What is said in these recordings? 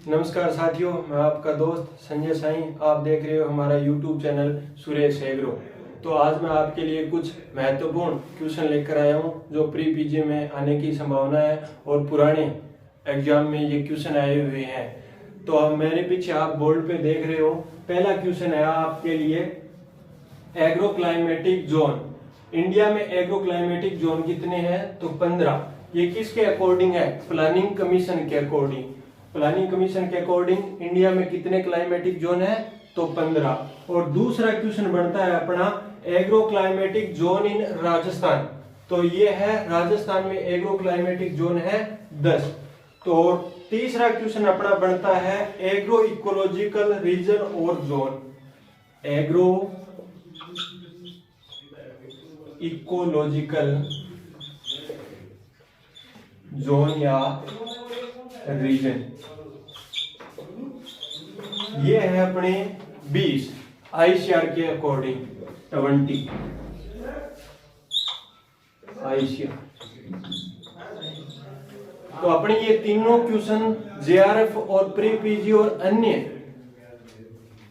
नमस्कार साथियों, मैं आपका दोस्त संजय साई। आप देख रहे हो हमारा YouTube चैनल सुरेश एग्रो। तो आज मैं आपके लिए कुछ महत्वपूर्ण क्वेश्चन लेकर आया हूं जो प्री पीजी में आने की संभावना है और पुराने एग्जाम में ये क्वेश्चन आए हुए हैं। तो अब मेरे पीछे आप बोर्ड पे देख रहे हो, पहला क्वेश्चन है आपके लिए एग्रो क्लाइमेटिक जोन। इंडिया में एग्रो क्लाइमेटिक जोन कितने हैं? तो 15। ये किसके अकॉर्डिंग है? प्लानिंग कमीशन के अकॉर्डिंग। प्लानिंग कमीशन के अकॉर्डिंग इंडिया में कितने क्लाइमेटिक जोन है? तो 15। और दूसरा क्वेश्चन बनता है अपना एग्रो क्लाइमेटिक जोन इन राजस्थान। तो ये है राजस्थान में एग्रो क्लाइमेटिक जोन है 10। तो तीसरा क्वेश्चन अपना बनता है एग्रो इकोलॉजिकल रीजन और जोन। एग्रो इकोलॉजिकल जोन या रीजन, ये है अपने 20 आईसीआर के अकॉर्डिंग 20 आईसीआर। तो अपने ये तीनों क्वेश्चन जेआरएफ और प्री पीजी और अन्य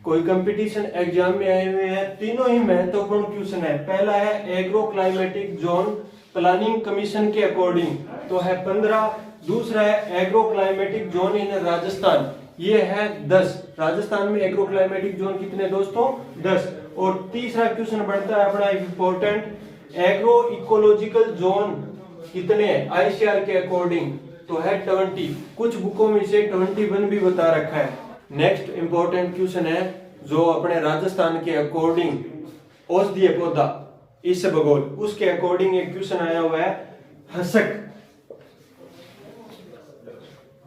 कोई कंपटीशन एग्जाम में आए हुए हैं। तीनों ही महत्वपूर्ण क्वेश्चन है। पहला है agro climatic zone planning commission के अकॉर्डिंग, तो है 15। दूसरा है एग्रो क्लाइमेटिक जोन इन राजस्थान, ये है 10। राजस्थान में एग्रो क्लाइमेटिक जोन कितने दोस्तों? 10। और तीसरा क्वेश्चन बढ़ता है अपना इंपॉर्टेंट एग्रो इकोलॉजिकल जोन कितने आईसीआर के अकॉर्डिंग, तो है 20। कुछ बुकों में इसे 21 भी बता रखा है। नेक्स्ट इंपॉर्टेंट क्वेश्चन है जो अपने राजस्थान के अकॉर्डिंग औषधीय पौधा इसबगोल, उसके अकॉर्डिंग एक क्वेश्चन आया हुआ है हसक।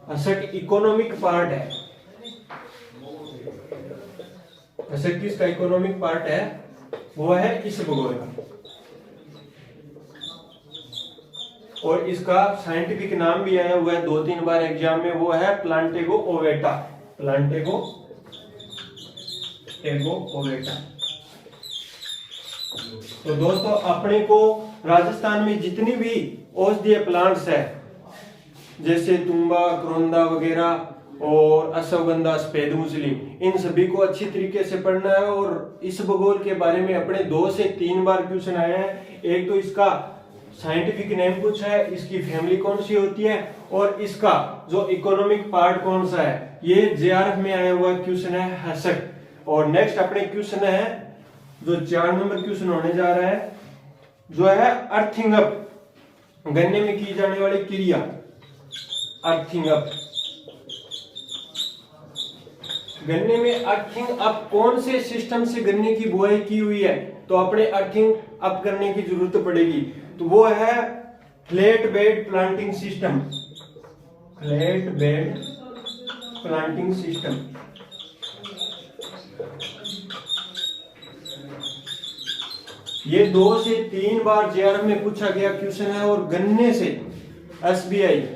हसक इकोनॉमिक पार्ट है। हसक किसका इकोनॉमिक पार्ट है? वो है इसबगोल का। और इसका साइंटिफिक नाम भी आया हुआ है 2-3 बार एग्जाम में, वो है प्लांटेगो ओवेटा। प्लांटेगो ओवेटा। तो दोस्तों अपने को राजस्थान में जितनी भी औषधीय प्लांट्स है जैसे तुम्बा, करोंदा वगैरह और अश्वगंधा, सफेद मूसली, इन सभी को अच्छी तरीके से पढ़ना है। और इसबगोल के बारे में अपने 2 से 3 बार क्वेश्चन आया है। एक तो इसका साइंटिफिक नेम पूछा है, इसकी फैमिली कौन सी होती है और इसका जो इकोनॉमिक पार्ट कौन सा है, ये जेआरएफ में आया हुआ क्वेश्चन है हसक। और नेक्स्ट अपने क्वेश्चन है जो 4 नंबर क्वेश्चन होने जा रहा है, जो है अर्थिंग अप। गन्ने में की जाने वाली क्रिया अर्थिंग अप। गन्ने में अर्थिंग अप कौन से सिस्टम से गन्ने की बुआई की हुई है तो अपने अर्थिंग अप करने की जरूरत पड़ेगी, तो वो है flat bed planting system. Flat bed planting system. ये 2 से 3 बार जेआरएफ में पूछा गया क्वेश्चन है। और गन्ने से SBI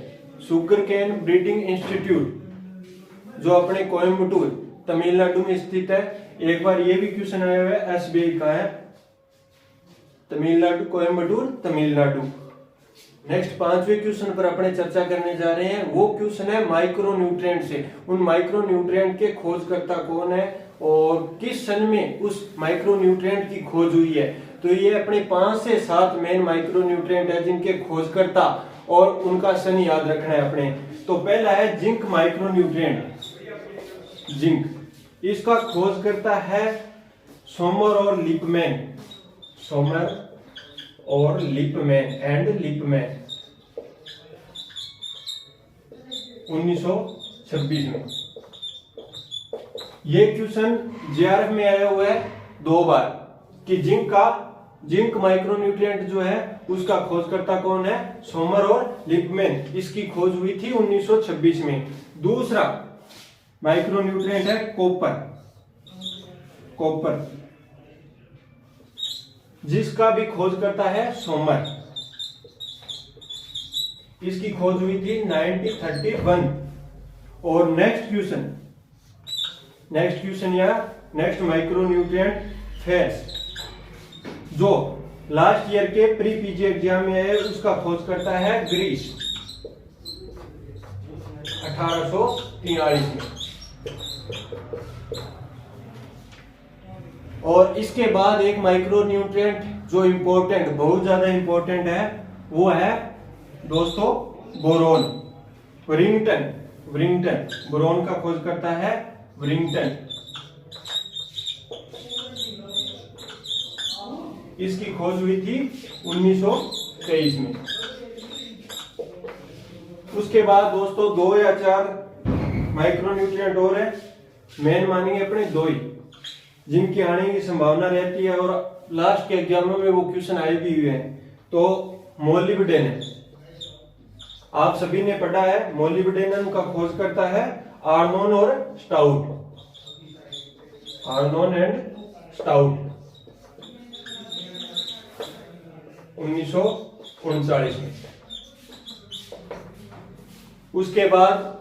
sugar cane breeding institute जो अपने कोयम्बटूर तमिलनाडु में स्थित है, एक बार ये भी क्वेश्चन आया हुआ है, एसबीआई का है तमिलनाडु, कोयम्बटूर तमिलनाडु। नेक्स्ट 5वें क्वेश्चन पर अपने चर्चा करने जा रहे हैं। वो क्वेश्चन है माइक्रो न्यूट्रिएंट से। उन माइक्रो न्यूट्रिएंट के खोजकर्ता कौन है और किस सन में उस माइक्रो न्यूट्रिएंट की खोज हुई है। तो ये अपने 5 से 7 मेन माइक्रो न्यूट्रिएंट है जिनके खोजकर्ता और उनका सन याद रखना है अपने। तो पहला है जिंक माइक्रो न्यूट्रिएंट। जिंक, इसका खोजकर्ता है सोमर और लिपमैन। सोमर और लिपमैन एंड लिपमैन 1926 में। ये क्वेश्चन जेआरएफ में आया हुआ है 2 बार कि जिंक माइक्रो न्यूट्रिएंट जो है उसका खोजकर्ता कौन है? सोमर और लिपमैन। इसकी खोज हुई थी 1926 में। दूसरा माइक्रो न्यूट्रिएंट है कॉपर। कॉपर, जिसका भी खोजकर्ता है सोमर। इसकी खोज हुई थी 1931। और नेक्स्ट क्वेश्चन या नेक्स्ट माइक्रो न्यूट्रिएंट फेस, जो लास्ट ईयर के प्री पीजी एग्जाम में है, उसका खोज करता है ग्रीस। 1843 में। और इसके बाद एक माइक्रोन्यूट्रिएंट जो इम्पोर्टेंट, बहुत ज्यादा इम्पोर्टेंट है, वो है दोस्तों बोरोन। वरिंगटन बोरोन का खोज करता है वरिंगटन। इसकी खोज हुई थी 1923 में। उसके बाद दोस्तों 2 या 4 माइक्रोन्यूट्रिएंट और है, मेन मानेंगे अपने 2 ही, जिनकी आने की संभावना रहती है और लास्ट के एग्जामों में वो क्वेश्चन आए भी हुए हैं। तो मोलिब्डेनम, आप सभी ने पढ़ा है, मोलिब्डेनम का खोज करता है आर्नोन और स्टाउट, आर्नोन एंड स्टाउट 1939 में। उसके बाद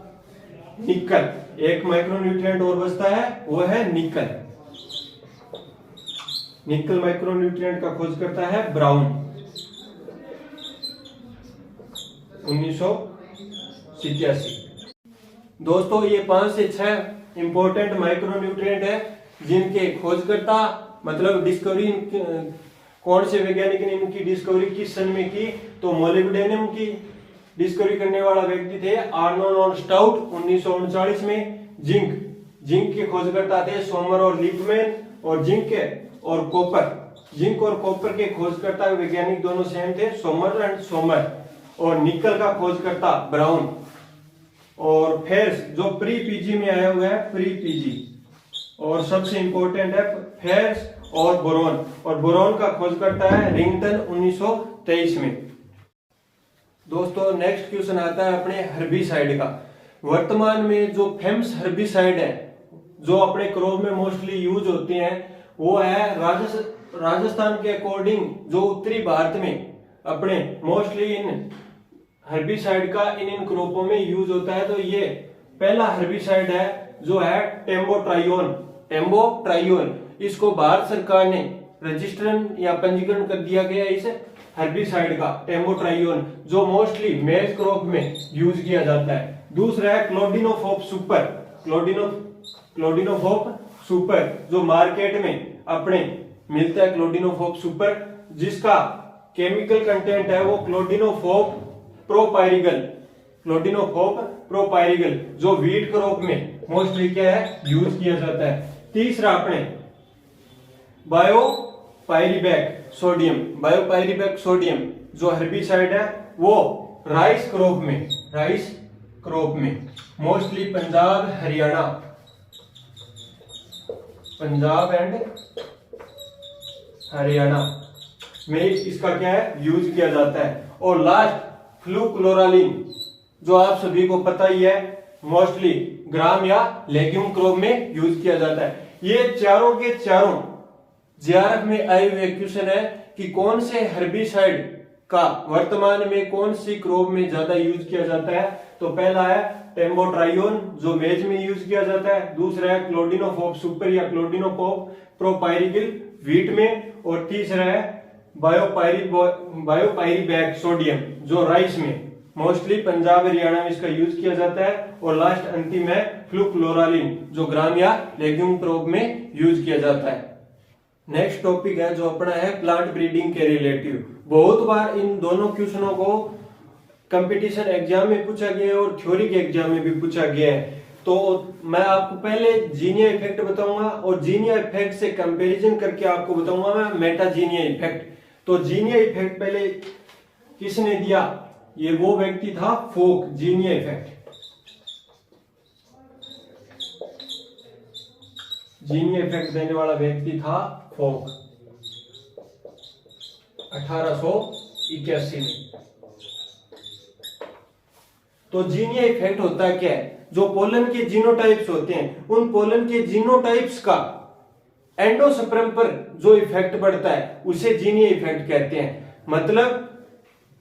निकल, एक माइक्रोन्यूट्रिएंट और बचता है, वो है निकल। निकल माइक्रोन्यूट्रिएंट का खोज करता है ब्राउन 1987। दोस्तों ये 5 से 6 इंपॉर्टेंट माइक्रोन्यूट्रिएंट है जिनके खोजकर्ता, मतलब डिस्कवरी कौन से वैज्ञानिक ने इनकी डिस्कवरी किस सन में की, तो मोलिब्डेनम की डिस्कवरी करने वाला व्यक्ति थे आर्नोन और स्टाउट 1939 में। जिंक के खोजकर्ता थे सोमर और लिपमैन। और जिंक और कॉपर के खोजकर्ता वैज्ञानिक दोनों सेम थे, सोमर। और निकल का खोजकर्ता ब्राउन। और फेर्स जो प्री पीजी में आया हुआ है, प्री पीजी। और सबसे इंपॉर्टेंट है फेर्स और बोरोन का खोज करता है रिंगटन 1923 में। दोस्तों नेक्स्ट क्वेश्चन आता है अपने हर्बिसाइड का। वर्तमान में जो फेमस हर्बिसाइड है जो अपने क्रॉप में मोस्टली यूज होते हैं, वो है राजस्थान के अकॉर्डिंग जो उत्तरी भारत में अपने मोस्टली इन हर्बिसाइड का इन क्रॉपों में यूज होता है। तो ये पहला हर्बिसाइड है जो है टेम्बोट्राइयोन। इसको भारत सरकार ने रजिस्ट्रेशन या पंजीकरण कर दिया गया इस हर्बिसाइड का, टेम्बोट्राइयोन, जो मोस्टली मेज क्रॉप में यूज किया जाता है। दूसरा है क्लोडिनोफोप सुपर, जो मार्केट में अपने मिलता है क्लोडिनोफोप सुपर, जिसका केमिकल कंटेंट है वो क्लोडिनोफोप प्रोपायरिगल, जो व्हीट क्रॉप में मोस्टली क्या है यूज किया जाता है। तीसरा अपने बायोपायरिबैक सोडियम, जो हर्बिसाइड है वो राइस क्रॉप में मोस्टली पंजाब एंड हरियाणा में इसका क्या है यूज किया जाता है। और लास्ट फ्लूक्लोरालिन, जो आप सभी को पता ही है, मोस्टली ग्राम या लेग्यूम क्रॉप में यूज किया जाता है। ये चारों के चारों जेआरएफ में आए हुए क्वेश्चन है कि कौन से हर्बिसाइड का वर्तमान में कौन सी क्रॉप में ज्यादा यूज किया जाता है। तो पहला है टेम्बोट्राइयोन, जो मेज में यूज किया जाता है। दूसरा है क्लोडिनोफोप सुपर या क्लोडिनोफोप प्रोपायरिगल व्हीट में। और तीसरा है बायोपायरिबैक सोडियम, जो राइस में मोस्टली पंजाब हरियाणा में इसका यूज किया जाता है। और लास्ट अंतिम है फ्लूक्लोरालिन, जो ग्राम या लेग्यूम क्रॉप में यूज किया जाता है। नेक्स्ट टॉपिक है जो अपना है प्लांट ब्रीडिंग के रिलेटिव। बहुत बार इन दोनों क्वेश्चनों को कंपटीशन एग्जाम में पूछा गया है और थ्योरी के एग्जाम में भी पूछा गया है। तो मैं आपको पहले जीनिया इफेक्ट बताऊंगा और जीनिया इफेक्ट से कंपैरिजन करके आपको बताऊंगा मैं मेटाजीनिया इफेक्ट। तो जीनिया इफेक्ट पहले किसने दिया, ये वो व्यक्ति था फोक। जीनिया इफेक्ट देने वाला व्यक्ति था फोक 1881 में। तो जीनिया इफेक्ट होता क्या है, जो पोलन के जीनोटाइप्स होते हैं उन पोलन के जीनोटाइप्स का एंडोस्पर्म पर जो इफेक्ट पड़ता है उसे जीनिया इफेक्ट कहते हैं। मतलब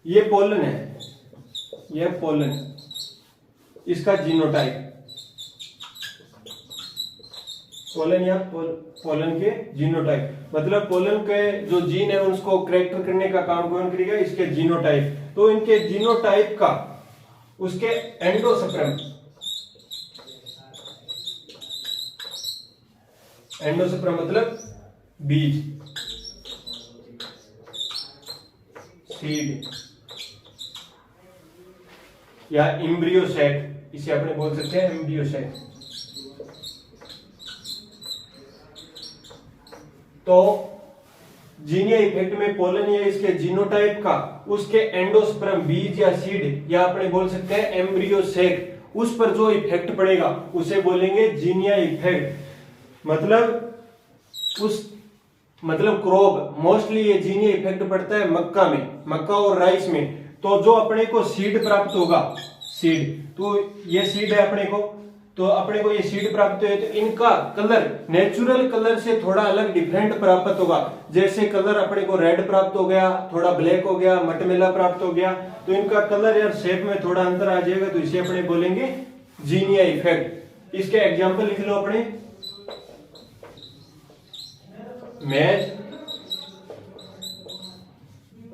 ये पोलन है, ये पोलन, इसका जीनोटाइप, पोलन या पोलन के जीनोटाइप, मतलब पोलन के जो जीन है उसको करेक्टर करने का काम कौन करेगा, इसके जीनोटाइप। तो इनके जीनोटाइप का उसके एंडोस्पर्म मतलब बीज, सीड या एम्ब्रियो सेक, इसे अपने बोल सकते हैं एम्ब्रियो सेक। तो जीनिया इफेक्ट में पोलन या इसके जीनोटाइप का उसके एंडोस्पर्म बीज या सीड या अपने बोल सकते हैं एम्ब्रियो सेक, उस पर जो इफेक्ट पड़ेगा उसे बोलेंगे जीनिया इफेक्ट। मतलब क्रॉप, मोस्टली ये जीनिया इफेक्ट पड़ता है मक्का में, मक्का और राइस में। तो जो अपने को सीड प्राप्त होगा, सीड, तो ये सीड है अपने को, तो अपने को ये सीड प्राप्त हुए तो इनका कलर नेचुरल कलर से थोड़ा अलग डिफरेंट प्राप्त होगा। जैसे कलर अपने को रेड प्राप्त हो गया, थोड़ा ब्लैक हो गया, मटमेला प्राप्त हो गया, तो इनका कलर या शेप में थोड़ा अंतर आ जाएगा, तो इसे अपने बोलेंगे जीनिया इफेक्ट। इसके एग्जांपल लिख लो अपने, मैज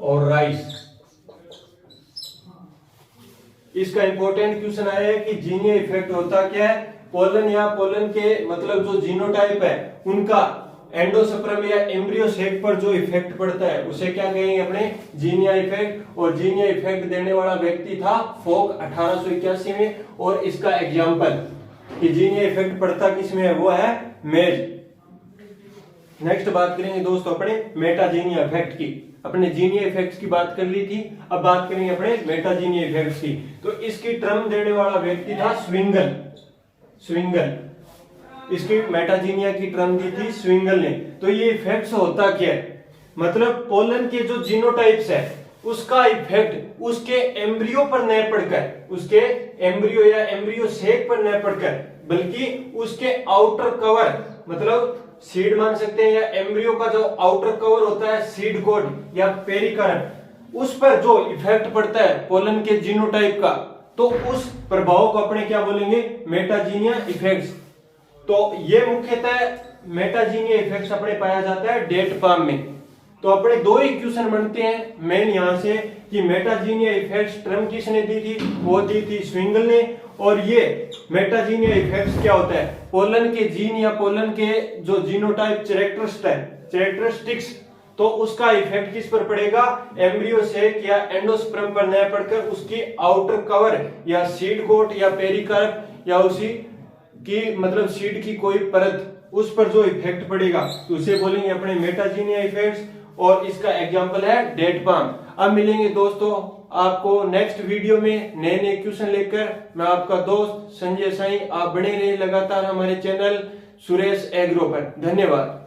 और राइस। इसका इंपॉर्टेंट क्वेश्चन आया है कि जीनिया इफेक्ट होता क्या है। पोलन या पोलन के मतलब जो जीनोटाइप है उनका एंडोस्पर्म या एम्ब्रियो सेक पर जो इफेक्ट पड़ता है उसे क्या कहेंगे अपने, जीनिया इफेक्ट। और जीनिया इफेक्ट देने वाला व्यक्ति था फोक 1881 में। और इसका एग्जांपल कि जीनिया इफेक्ट पड़ता किसमें है, वो है मेज। नेक्स्ट बात करेंगे दोस्तों अपने मेटाजीनिया इफेक्ट की। अपने जीनिया इफेक्ट्स की बात कर ली थी, अब बात करेंगे अपने मेटाजीनिया इफेक्ट्स की। तो इसकी टर्म देने वाला व्यक्ति था स्विंगल। इसकी मेटाजीनिया की टर्म दी थी स्विंगल ने। तो ये इफेक्ट्स होता क्या है, मतलब पोलन के जो जीनोटाइप्स है उसका इफेक्ट उसके एम्ब्रियो पर न पड़कर, उसके एम्ब्रियो या एम्ब्रियो सेक पर न पड़कर, बल्कि उसके आउटर कवर, मतलब सीड मान सकते हैं, या एम्ब्रियो का जो आउटर कवर होता है सीड कोड या पेरिकार्प, उस पर जो इफेक्ट पड़ता है पोलन के जीनोटाइप का, तो उस प्रभाव को अपने क्या बोलेंगे, मेटाजीनिया इफेक्ट्स। तो ये मुख्यतः मेटाजीनिया इफेक्ट्स अपने पाया जाता है डेट पाम में। तो अपने दो ही क्वेश्चन बनते हैं मेन यहां से कि मेटाजीनिया इफेक्ट्स टर्म किसने दी थी, वो दी थी स्विंगल ने। और ये मेटाजीनिया इफेक्ट्स क्या होता है, पोलन के जीन या पोलन के जो जीनोटाइप कैरेक्टरिस्टिक्स, तो उसका इफेक्ट किस पर पड़ेगा, एम्ब्रियो सेक या एंडोस्पर्म पर न पड़कर उसकी आउटर कवर या सीड कोट या पेरिकार्प या उसी की मतलब सीड की कोई परत, उस पर जो इफेक्ट पड़ेगा तो उसे बोलेंगे अपने मेटाजीनिया इफेक्ट्स। और इसका एग्जांपल है डेट पाम। अब मिलेंगे दोस्तों आपको नेक्स्ट वीडियो में नए नए क्वेश्चन लेकर। मैं आपका दोस्त संजय साई, आप बने रहिए लगातार हमारे चैनल सुरेश एग्रो पर। धन्यवाद।